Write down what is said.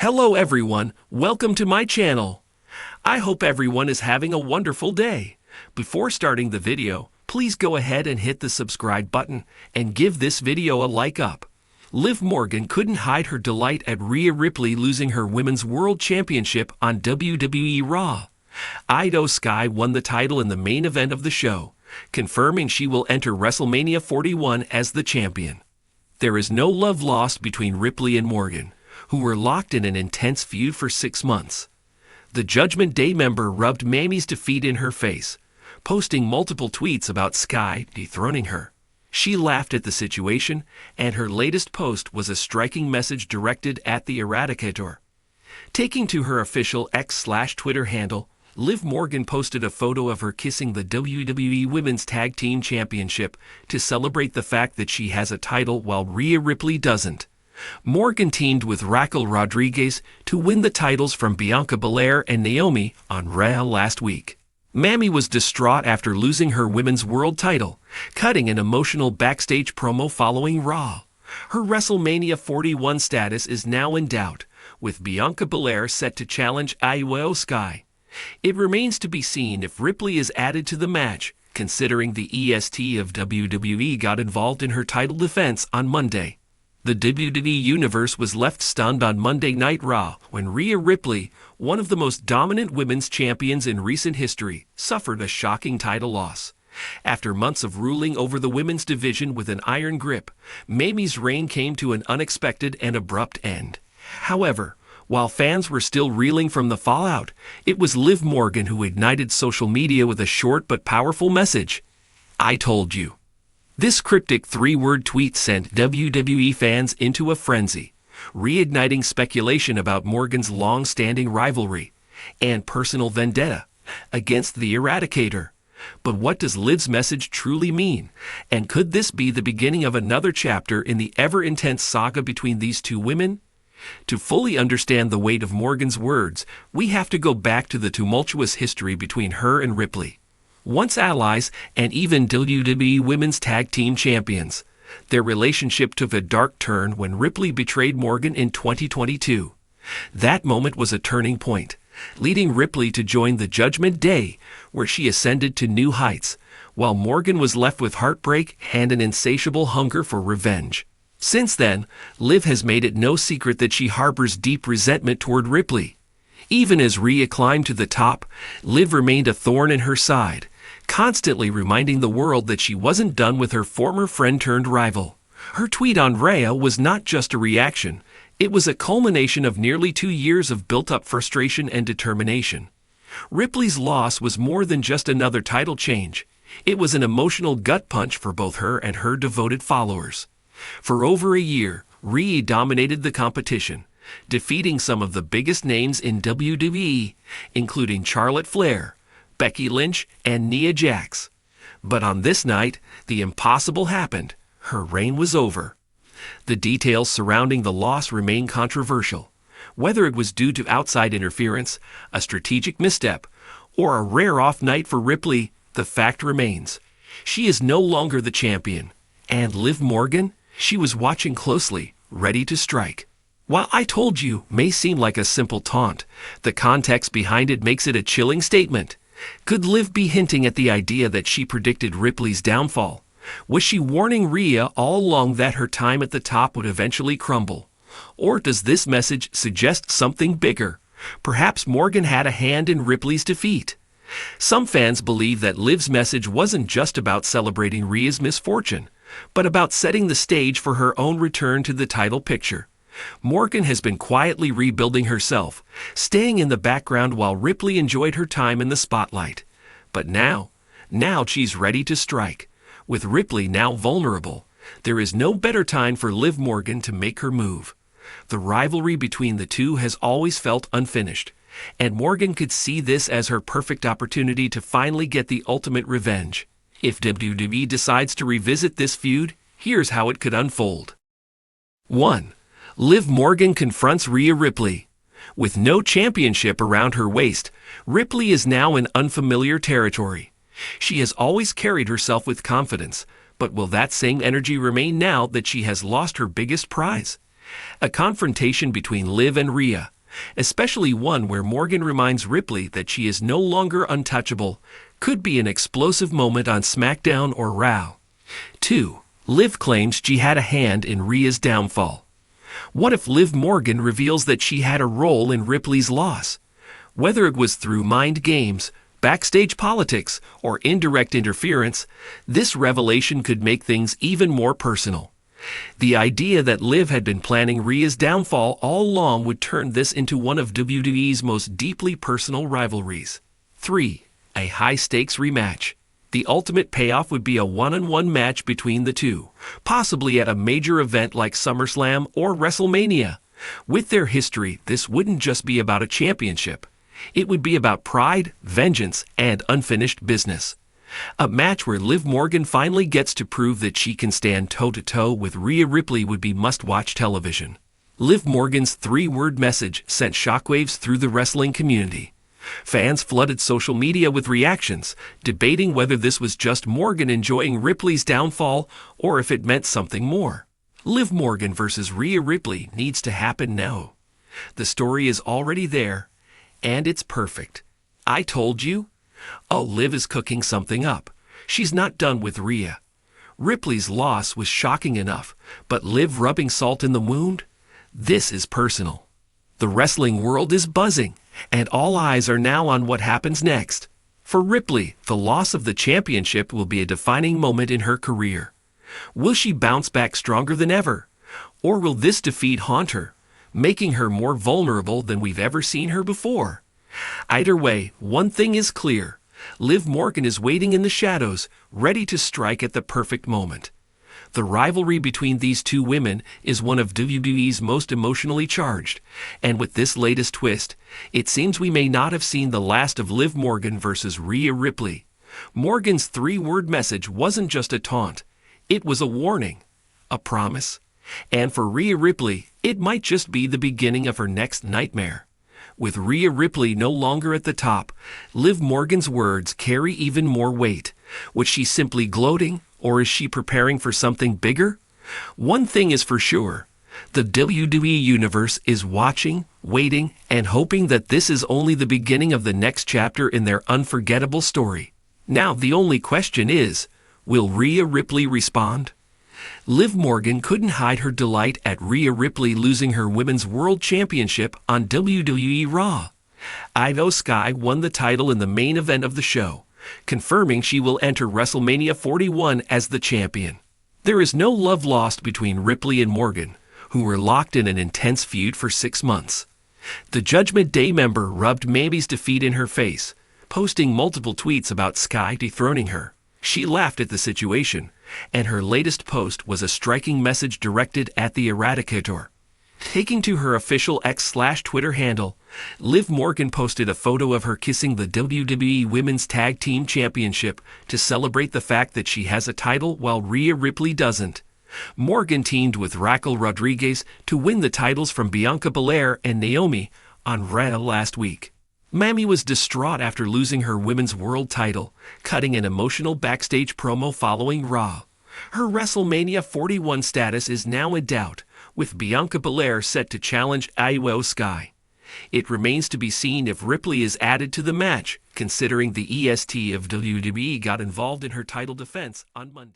Hello everyone, welcome to my channel. I hope everyone is having a wonderful day. Before starting the video, please go ahead and hit the subscribe button and give this video a like up. Liv Morgan couldn't hide her delight at Rhea Ripley losing her Women's World Championship on WWE Raw. Io Sky won the title in the main event of the show, confirming she will enter WrestleMania 41 as the champion. There is no love lost between Ripley and Morgan, who were locked in an intense feud for 6 months. The Judgment Day member rubbed Mammy's defeat in her face, posting multiple tweets about Sky dethroning her. She laughed at the situation, and her latest post was a striking message directed at the Eradicator. Taking to her official X/Twitter handle, Liv Morgan posted a photo of her kissing the WWE Women's Tag Team Championship to celebrate the fact that she has a title while Rhea Ripley doesn't. Morgan teamed with Raquel Rodriguez to win the titles from Bianca Belair and Naomi on Raw last week. Mammy was distraught after losing her Women's World title, cutting an emotional backstage promo following Raw. Her WrestleMania 41 status is now in doubt, with Bianca Belair set to challenge Io Sky. It remains to be seen if Ripley is added to the match, considering the EST of WWE got involved in her title defense on Monday. The WWE Universe was left stunned on Monday Night Raw when Rhea Ripley, one of the most dominant women's champions in recent history, suffered a shocking title loss. After months of ruling over the women's division with an iron grip, Mammy's reign came to an unexpected and abrupt end. However, while fans were still reeling from the fallout, it was Liv Morgan who ignited social media with a short but powerful message. "I told you." This cryptic 3-word tweet sent WWE fans into a frenzy, reigniting speculation about Morgan's long-standing rivalry and personal vendetta against the Eradicator. But what does Liv's message truly mean? And could this be the beginning of another chapter in the ever-intense saga between these two women? To fully understand the weight of Morgan's words, we have to go back to the tumultuous history between her and Ripley. Once allies and even WWE Women's Tag Team Champions, their relationship took a dark turn when Ripley betrayed Morgan in 2022. That moment was a turning point, leading Ripley to join the Judgment Day, where she ascended to new heights, while Morgan was left with heartbreak and an insatiable hunger for revenge. Since then, Liv has made it no secret that she harbors deep resentment toward Ripley. Even as Rhea climbed to the top, Liv remained a thorn in her side, constantly reminding the world that she wasn't done with her former friend-turned-rival. Her tweet on Rhea was not just a reaction, it was a culmination of nearly 2 years of built-up frustration and determination. Ripley's loss was more than just another title change. It was an emotional gut punch for both her and her devoted followers. For over a year, Rhea dominated the competition, defeating some of the biggest names in WWE, including Charlotte Flair, Becky Lynch, and Nia Jax. But on this night, the impossible happened. Her reign was over. The details surrounding the loss remain controversial. Whether it was due to outside interference, a strategic misstep, or a rare off night for Ripley, the fact remains. She is no longer the champion. And Liv Morgan? She was watching closely, ready to strike. While "I told you" may seem like a simple taunt, the context behind it makes it a chilling statement. Could Liv be hinting at the idea that she predicted Ripley's downfall? Was she warning Rhea all along that her time at the top would eventually crumble? Or does this message suggest something bigger? Perhaps Morgan had a hand in Ripley's defeat. Some fans believe that Liv's message wasn't just about celebrating Rhea's misfortune, but about setting the stage for her own return to the title picture. Morgan has been quietly rebuilding herself, staying in the background while Ripley enjoyed her time in the spotlight. But now she's ready to strike. With Ripley now vulnerable, there is no better time for Liv Morgan to make her move. The rivalry between the two has always felt unfinished, and Morgan could see this as her perfect opportunity to finally get the ultimate revenge. If WWE decides to revisit this feud, here's how it could unfold. 1. Liv Morgan confronts Rhea Ripley. With no championship around her waist, Ripley is now in unfamiliar territory. She has always carried herself with confidence, but will that same energy remain now that she has lost her biggest prize? A confrontation between Liv and Rhea, especially one where Morgan reminds Ripley that she is no longer untouchable, could be an explosive moment on SmackDown or Raw. 2. Liv claims she had a hand in Rhea's downfall. What if Liv Morgan reveals that she had a role in Ripley's loss? Whether it was through mind games, backstage politics, or indirect interference, this revelation could make things even more personal. The idea that Liv had been planning Rhea's downfall all along would turn this into one of WWE's most deeply personal rivalries. 3. A high-stakes rematch. The ultimate payoff would be a one-on-one match between the two, possibly at a major event like SummerSlam or WrestleMania. With their history, this wouldn't just be about a championship. It would be about pride, vengeance, and unfinished business. A match where Liv Morgan finally gets to prove that she can stand toe-to-toe with Rhea Ripley would be must-watch television. Liv Morgan's three-word message sent shockwaves through the wrestling community. Fans flooded social media with reactions, debating whether this was just Morgan enjoying Ripley's downfall or if it meant something more. Liv Morgan versus Rhea Ripley needs to happen now. The story is already there, and it's perfect. I told you? Oh, Liv is cooking something up. She's not done with Rhea. Ripley's loss was shocking enough, but Liv rubbing salt in the wound? This is personal. The wrestling world is buzzing, and all eyes are now on what happens next. For Ripley, the loss of the championship will be a defining moment in her career. Will she bounce back stronger than ever? Or will this defeat haunt her, making her more vulnerable than we've ever seen her before? Either way, one thing is clear. Liv Morgan is waiting in the shadows, ready to strike at the perfect moment. The rivalry between these two women is one of WWE's most emotionally charged, and with this latest twist, it seems we may not have seen the last of Liv Morgan versus Rhea Ripley. Morgan's three-word message wasn't just a taunt. It was a warning, a promise. And for Rhea Ripley, it might just be the beginning of her next nightmare. With Rhea Ripley no longer at the top, Liv Morgan's words carry even more weight. Was she simply gloating, or is she preparing for something bigger? One thing is for sure. The WWE Universe is watching, waiting, and hoping that this is only the beginning of the next chapter in their unforgettable story. Now the only question is, will Rhea Ripley respond? Liv Morgan couldn't hide her delight at Rhea Ripley losing her Women's World Championship on WWE Raw. Io Sky won the title in the main event of the show, confirming she will enter WrestleMania 41 as the champion. There is no love lost between Ripley and Morgan, who were locked in an intense feud for 6 months. The Judgment Day member rubbed Mamie's defeat in her face, posting multiple tweets about Sky dethroning her. She laughed at the situation, and her latest post was a striking message directed at the Eradicator. Taking to her official X/Twitter handle, Liv Morgan posted a photo of her kissing the WWE Women's Tag Team Championship to celebrate the fact that she has a title while Rhea Ripley doesn't. Morgan teamed with Raquel Rodriguez to win the titles from Bianca Belair and Naomi on Raw last week. Mamie was distraught after losing her Women's World title, cutting an emotional backstage promo following Raw. Her WrestleMania 41 status is now in doubt, with Bianca Belair set to challenge Io Sky. It remains to be seen if Ripley is added to the match, considering the EST of WWE got involved in her title defense on Monday.